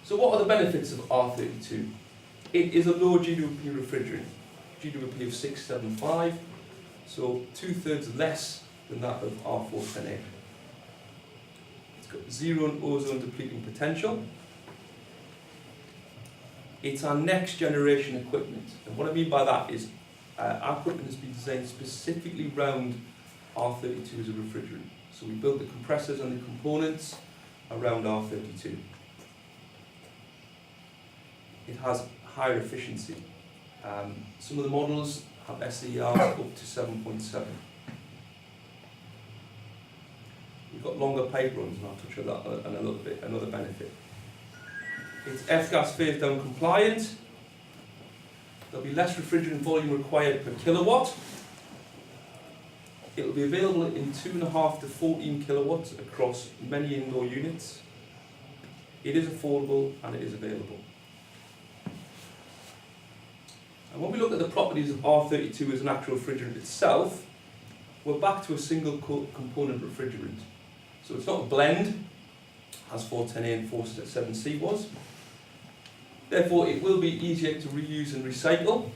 So what are the benefits of R32? It is a low GWP refrigerant, GWP of 675, so 2/3 less than that of R410A. It's got zero ozone depleting potential. It's our next generation equipment, and what I mean by that is our equipment has been designed specifically around R32 as a refrigerant. So we built the compressors and the components around R32. It has higher efficiency. Some of the models have SERs up to 7.7. We've got longer pipe runs, and I'll touch on that in a little bit, another benefit. It's F-gas phase down compliant. There'll be less refrigerant volume required per kilowatt. It will be available in 2.5 to 14 kilowatts across many indoor units. It is affordable and it is available. And when we look at the properties of R32 as an actual refrigerant itself, we're back to a single component refrigerant. So it's not a blend, as 410A and 407C was. Therefore, it will be easier to reuse and recycle.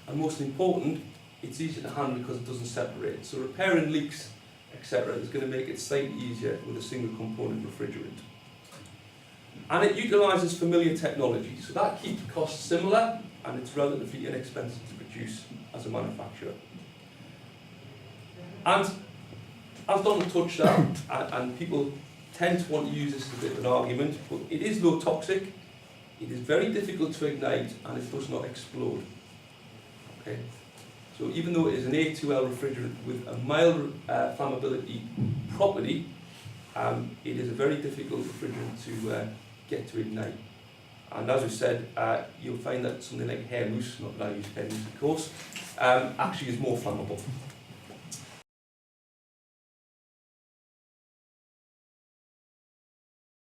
And most important, it's easier to handle because it doesn't separate. So repairing leaks, etc. is going to make it slightly easier with a single component refrigerant. And it utilises familiar technology, so that keeps costs similar and it's relatively inexpensive to produce as a manufacturer. And as Donald touched on, and people tend to want to use this as a bit of an argument, but it is low toxic, it is very difficult to ignite, and it does not explode. Okay? So even though it is an A2L refrigerant with a mild flammability property, it is a very difficult refrigerant to get to ignite. And as we said, you'll find that something like hair mousse, not that I use hair mousse of course, actually is more flammable.